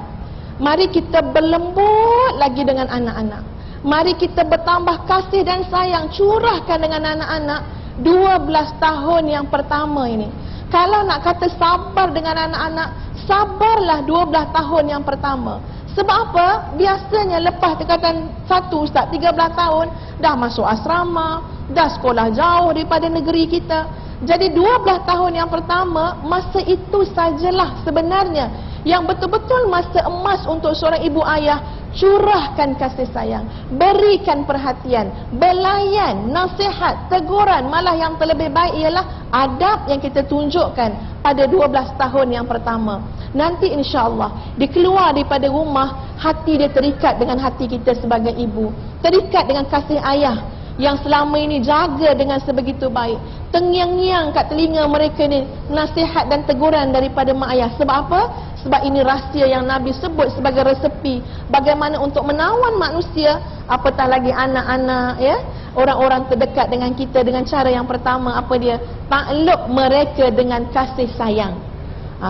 mari kita berlembut lagi dengan anak-anak. Mari kita bertambah kasih dan sayang, curahkan dengan anak-anak 12 tahun yang pertama ini. Kalau nak kata sabar dengan anak-anak, sabarlah 12 tahun yang pertama. Sebab apa? Biasanya lepas dekatan 1 ustaz 13 tahun dah masuk asrama, dah sekolah jauh daripada negeri kita. Jadi 12 tahun yang pertama, masa itu sajalah sebenarnya yang betul-betul masa emas untuk seorang ibu ayah. Curahkan kasih sayang, berikan perhatian, belayan, nasihat, teguran. Malah yang terlebih baik ialah adab yang kita tunjukkan pada 12 tahun yang pertama. Nanti insya-Allah dia keluar daripada rumah, hati dia terikat dengan hati kita sebagai ibu, terikat dengan kasih ayah yang selama ini jaga dengan sebegitu baik. Tengiang-ngiang kat telinga mereka ni nasihat dan teguran daripada mak ayah. Sebab apa? Sebab ini rahsia yang Nabi sebut sebagai resepi bagaimana untuk menawan manusia, apatah lagi anak-anak, ya, orang-orang terdekat dengan kita. Dengan cara yang pertama, apa dia? Takluk mereka dengan kasih sayang.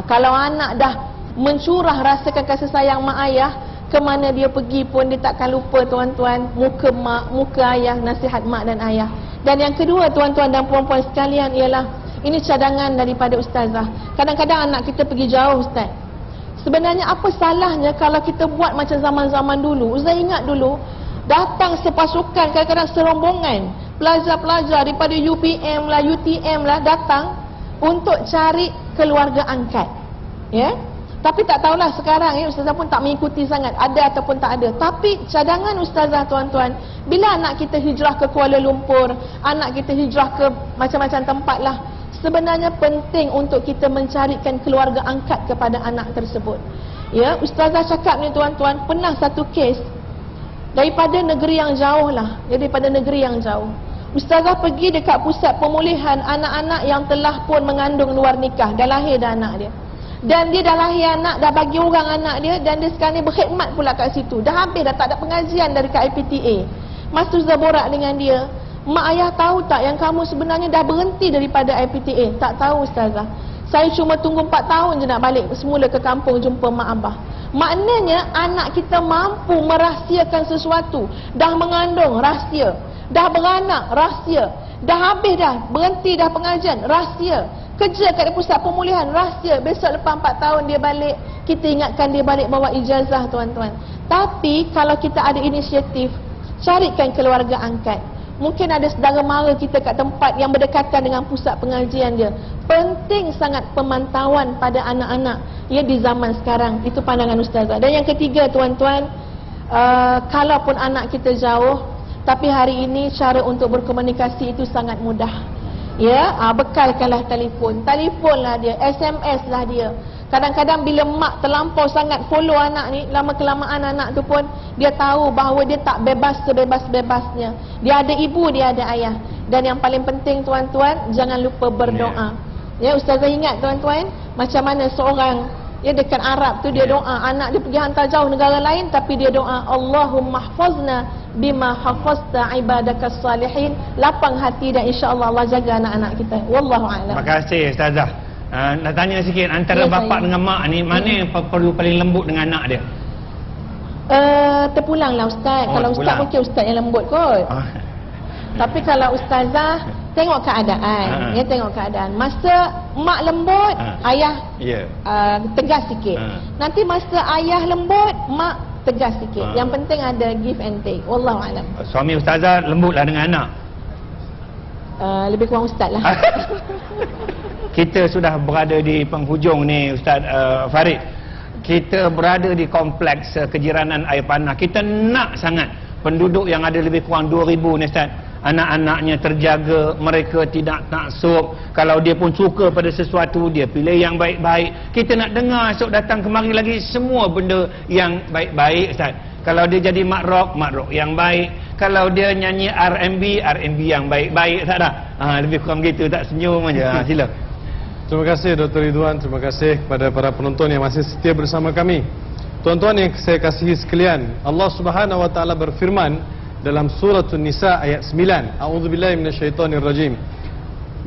Kalau anak dah mencurah rasakan kasih sayang mak ayah, ke mana dia pergi pun dia takkan lupa tuan-tuan muka mak, muka ayah, nasihat mak dan ayah. Dan yang kedua tuan-tuan dan puan-puan sekalian ialah, ini cadangan daripada ustazah. Kadang-kadang anak kita pergi jauh ustaz. Sebenarnya apa salahnya kalau kita buat macam zaman-zaman dulu? Ustaz ingat dulu, datang sepasukan, kadang-kadang serombongan pelajar-pelajar daripada UPM lah, UTM lah datang untuk cari keluarga angkat. Ya? Tapi tak tahulah sekarang ya, ustazah pun tak mengikuti sangat ada ataupun tak ada. Tapi cadangan ustazah tuan-tuan, bila anak kita hijrah ke Kuala Lumpur, anak kita hijrah ke macam-macam tempat lah, sebenarnya penting untuk kita mencarikan keluarga angkat kepada anak tersebut. Ya, ustazah cakap ni tuan-tuan, pernah satu kes daripada negeri yang jauh lah, daripada negeri yang jauh. Ustazah pergi dekat pusat pemulihan anak-anak yang telah pun mengandung luar nikah, dah lahir dah anak dia. Dan dia dah lahir anak, dah bagi orang anak dia, dan dia sekarang ni berkhidmat pula kat situ. Dah habis dah, tak ada pengajian dari kat IPTA. Masa Ustazah borak dengan dia, mak ayah tahu tak yang kamu sebenarnya dah berhenti daripada IPTA? Tak tahu ustazah. Saya cuma tunggu 4 tahun je nak balik semula ke kampung jumpa mak abah. Maknanya anak kita mampu merahsiakan sesuatu. Dah mengandung, rahsia. Dah beranak, rahsia. Dah habis dah, berhenti dah pengajian, rahsia. Kerja kat pusat pemulihan, rahsia. Besok lepas 4 tahun dia balik, kita ingatkan dia balik bawa ijazah tuan-tuan. Tapi kalau kita ada inisiatif, carikan keluarga angkat. Mungkin ada saudara mara kita kat tempat yang berdekatan dengan pusat pengajian dia. Penting sangat pemantauan pada anak-anak ya di zaman sekarang. Itu pandangan ustazah. Dan yang ketiga tuan-tuan, kalaupun anak kita jauh, tapi hari ini cara untuk berkomunikasi itu sangat mudah. Ya, bekalkanlah telefon. Telefonlah dia, SMS lah dia. Kadang-kadang bila mak terlampau sangat follow anak ni, lama kelamaan anak tu pun dia tahu bahawa dia tak bebas sebebas-bebasnya. Dia ada ibu, dia ada ayah. Dan yang paling penting tuan-tuan, jangan lupa berdoa. Ya, ustazah ingat tuan-tuan, macam mana seorang ya dekat Arab tu dia doa, anak dia pergi hantar jauh negara lain tapi dia doa, Allahumma hafazna bima hafazta ibadakas salihin. Lapang hati dan insya-Allah Allah jaga anak-anak kita. Wallahu a'lam. Terima kasih ustazah. Nak tanya sikit, antara bapa dengan mak ni, mana yang perlu paling lembut dengan anak dia? Terpulanglah ustaz. Kalau ustaz mungkin ustaz yang lembut kot. Tapi kalau ustazah tengok keadaan, ya tengok keadaan. Masa mak lembut, ayah tegas sikit. Nanti masa ayah lembut, mak tegas sikit. Yang penting ada give and take. Wallahu a'lam. Suami ustazah lembutlah dengan anak. Lebih kurang ustaz lah. kita sudah berada di penghujung ni Ustaz Farid. Kita berada di kompleks kejiranan air panah. Kita nak sangat penduduk yang ada lebih kurang 2,000 ni Ustaz, anak-anaknya terjaga, mereka tidak taksub. Kalau dia pun suka pada sesuatu, dia pilih yang baik-baik. Kita nak dengar esok datang kemari lagi semua benda yang baik-baik Ustaz. Kalau dia jadi mak rock yang baik. Kalau dia nyanyi R&B yang baik-baik Ustaz dah. Lebih kurang gitu, tak senyum aja. Sila. Terima kasih Dr. Ridwan, terima kasih kepada para penonton yang masih setia bersama kami. Tuan-tuan yang saya kasihi sekalian, Allah Subhanahu wa taala berfirman dalam surah An-Nisa ayat 9. A'udzubillahi minasyaitonirrajim.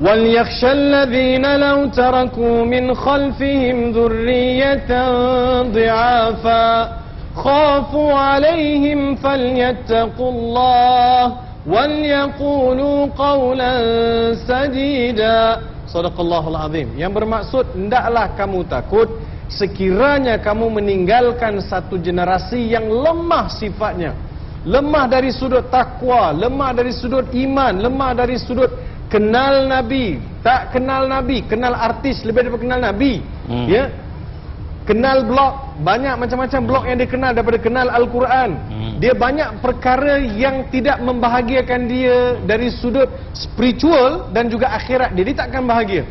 Wal yakhshal ladzina law taraku min khalfihim dhurriyyatan dhi'afa khafu 'alaihim falyattaqullah wal yaqulu qawlan sadida. Sadaqallahul azim. Yang bermaksud, hendaklah kamu takut sekiranya kamu meninggalkan satu generasi yang lemah sifatnya, lemah dari sudut takwa, lemah dari sudut iman, lemah dari sudut kenal Nabi, tak kenal Nabi, kenal artis lebih daripada kenal Nabi. Ya, kenal blog, banyak macam-macam blog yang dia kenal daripada kenal Al-Quran. Dia banyak perkara yang tidak membahagiakan dia dari sudut spiritual dan juga akhirat dia takkan bahagia.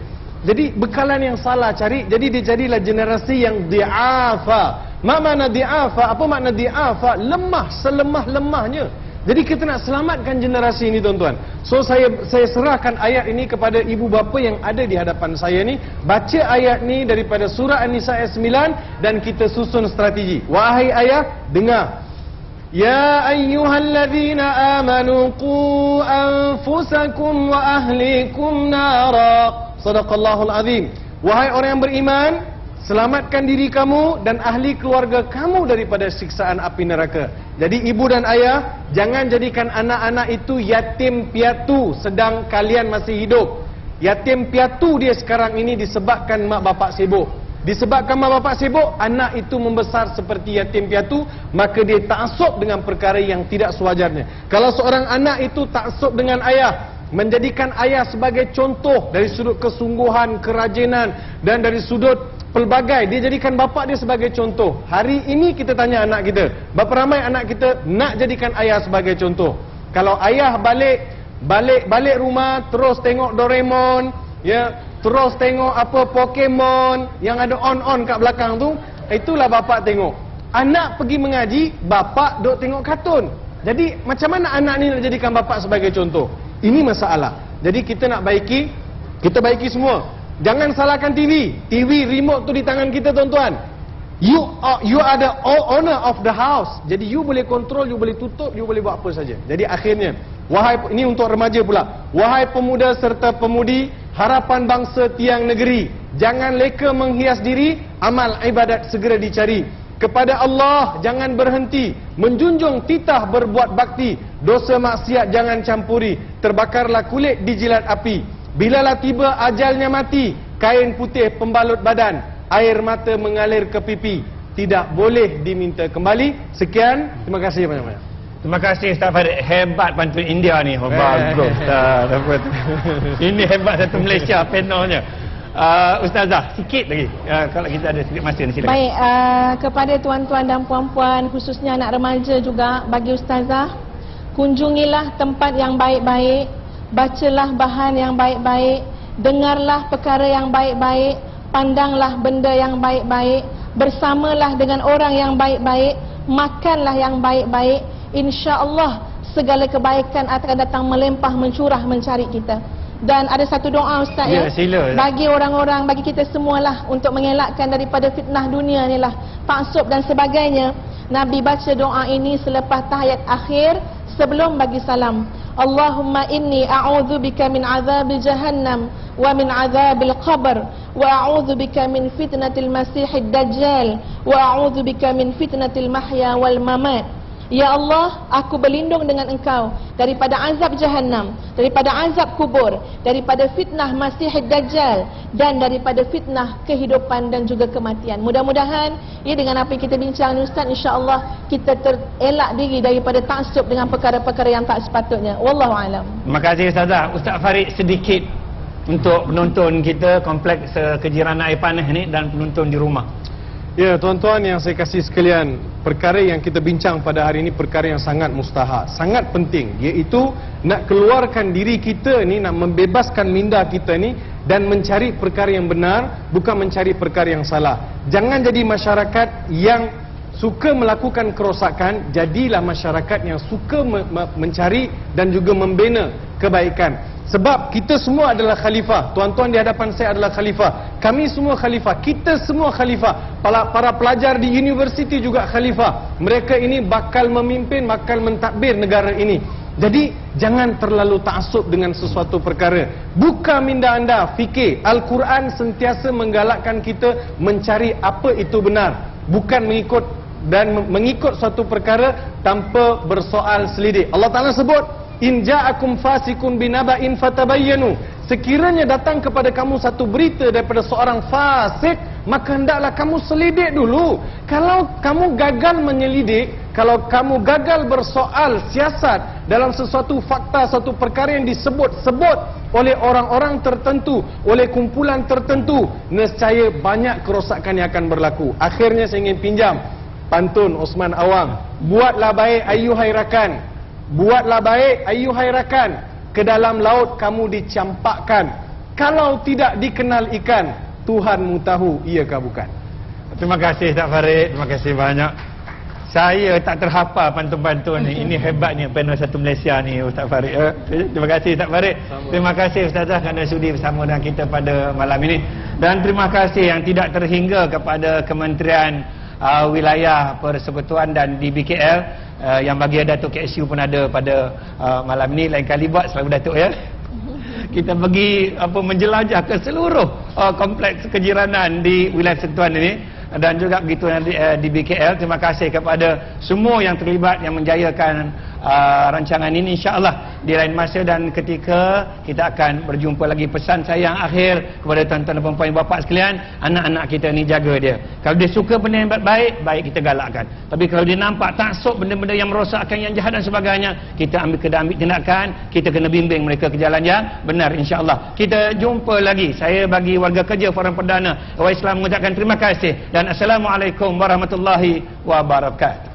Jadi bekalan yang salah cari, jadi dia jadilah generasi yang di'afa. Makna di'afa, apa makna di'afa? Lemah, selemah-lemahnya. Jadi kita nak selamatkan generasi ini tuan-tuan. So saya serahkan ayat ini kepada ibu bapa yang ada di hadapan saya ni. Baca ayat ni daripada surah An-Nisa ayat 9 dan kita susun strategi. Wahai ayah, dengar. Ya ayyuhalladzina amanu qu anfusakum wa ahlikum nara. Sadaqallahul azim. Wahai orang yang beriman, selamatkan diri kamu dan ahli keluarga kamu daripada siksaan api neraka. Jadi ibu dan ayah, jangan jadikan anak-anak itu yatim piatu sedang kalian masih hidup. Yatim piatu dia sekarang ini disebabkan mak bapak sibuk. Disebabkan mak bapak sibuk, anak itu membesar seperti yatim piatu, maka dia taksub dengan perkara yang tidak sewajarnya. Kalau seorang anak itu taksub dengan ayah, menjadikan ayah sebagai contoh dari sudut kesungguhan, kerajinan dan dari sudut pelbagai, dia jadikan bapa dia sebagai contoh. Hari ini kita tanya anak kita, berapa ramai anak kita nak jadikan ayah sebagai contoh? Kalau ayah balik rumah terus tengok Doraemon, ya, terus tengok apa Pokemon yang ada on kat belakang tu, itulah bapa tengok. Anak pergi mengaji, bapa duk tengok kartun. Jadi macam mana anak ni nak jadikan bapa sebagai contoh? Ini masalah. Jadi kita nak baiki, kita baiki semua. Jangan salahkan TV. TV remote tu di tangan kita tuan-tuan. You are the owner of the house. Jadi you boleh kontrol, you boleh tutup, you boleh buat apa saja. Jadi akhirnya, ini untuk remaja pula. Wahai pemuda serta pemudi, harapan bangsa tiang negeri, jangan leka menghias diri, amal ibadat segera dicari. Kepada Allah jangan berhenti, menjunjung titah berbuat bakti, dosa maksiat jangan campuri, terbakarlah kulit dijilat api. Bilalah tiba ajalnya mati, kain putih pembalut badan, air mata mengalir ke pipi, tidak boleh diminta kembali. Sekian, terima kasih banyak-banyak. Terima kasih Ustaz Farid. Hebat pantun India ni. Bagus Ustaz. Ini hebat satu Malaysia panelnya. Ustazah, sikit lagi kalau kita ada sedikit masa ni, silakan. Baik, kepada tuan-tuan dan puan-puan, khususnya anak remaja juga, bagi Ustazah, kunjungilah tempat yang baik-baik, bacalah bahan yang baik-baik, dengarlah perkara yang baik-baik, pandanglah benda yang baik-baik, bersamalah dengan orang yang baik-baik, makanlah yang baik-baik. InsyaAllah segala kebaikan akan datang melempah, mencurah mencari kita. Dan ada satu doa Ustaz, ya, sila. Bagi orang-orang, bagi kita semualah, untuk mengelakkan daripada fitnah dunia ni lah, taksub dan sebagainya. Nabi baca doa ini selepas tahiyat akhir sebelum bagi salam. Allahumma inni a'udzubika min azabil jahannam wa min azabil qabr wa a'udzubika min fitnatil masihid dajjal wa a'udzubika min fitnatil mahya wal mamat. Ya Allah, aku berlindung dengan Engkau daripada azab jahannam, daripada azab kubur, daripada fitnah Masihid Dajjal, dan daripada fitnah kehidupan dan juga kematian. Mudah-mudahan dengan apa yang kita bincang ni Ustaz, insya-Allah kita terelak diri daripada taksub dengan perkara-perkara yang tak sepatutnya. Wallahu alam. Terima kasih Ustazah. Ustaz Farid sedikit untuk penonton kita Kompleks Kejirangan Air Panas ni dan penonton di rumah? Ya, tuan-tuan yang saya kasih sekalian, perkara yang kita bincang pada hari ini perkara yang sangat mustahak, sangat penting, iaitu nak keluarkan diri kita ni, nak membebaskan minda kita ni dan mencari perkara yang benar, bukan mencari perkara yang salah. Jangan jadi masyarakat yang suka melakukan kerosakan, jadilah masyarakat yang suka mencari dan juga membina kebaikan. Sebab kita semua adalah khalifah. Tuan-tuan di hadapan saya adalah khalifah. Kami semua khalifah. Kita semua khalifah. Para pelajar di universiti juga khalifah. Mereka ini bakal memimpin, bakal mentadbir negara ini. Jadi jangan terlalu ta'assub dengan sesuatu perkara. Buka minda anda, fikir. Al-Quran sentiasa menggalakkan kita mencari apa itu benar, bukan mengikut suatu perkara tanpa bersoal selidik. Allah Ta'ala sebut, in ja'akum fasikun binaba'in fatabayyanu. Sekiranya datang kepada kamu satu berita daripada seorang fasik, maka hendaklah kamu selidik dulu. Kalau kamu gagal menyelidik, kalau kamu gagal bersoal siasat dalam sesuatu fakta, satu perkara yang disebut-sebut oleh orang-orang tertentu, oleh kumpulan tertentu, nescaya banyak kerosakan yang akan berlaku. Akhirnya saya ingin pinjam pantun Osman Awang, buatlah baik ayuhai rakan, buatlah baik ayuhai rakan, ke dalam laut kamu dicampakkan. Kalau tidak dikenal ikan, Tuhanmu tahu iakah bukan. Terima kasih Ustaz Farid, terima kasih banyak. Saya tak terhafal pantun-pantun ni. Ini hebatnya panel Satu Malaysia ni Ustaz Farid. Terima kasih Ustaz Farid. Terima kasih Ustazah kerana sudi bersama dengan kita pada malam ini. Dan terima kasih yang tidak terhingga kepada Kementerian Wilayah Persekutuan dan di BKL yang bagi Datuk KSU pun ada pada malam ini. Lain kali buat selalu Datuk ya. Kita pergi menjelajah ke seluruh kompleks kejiranan di wilayah persekutuan ini dan juga begitu di BKL. Terima kasih kepada semua yang terlibat yang menjayakan rancangan ini. InsyaAllah di lain masa dan ketika kita akan berjumpa lagi. Pesan saya yang akhir kepada tuan-tuan dan puan-puan bapak sekalian, anak-anak kita ni jaga dia. Kalau dia suka benda yang baik, baik kita galakkan. Tapi kalau dia nampak taksub benda-benda yang merosakkan, yang jahat dan sebagainya, kita ambil tindakan, kita kena bimbing mereka ke jalan yang benar insya-Allah. Kita jumpa lagi. Saya bagi warga kerja Forum Perdana Islam mengucapkan terima kasih dan assalamualaikum warahmatullahi wabarakatuh.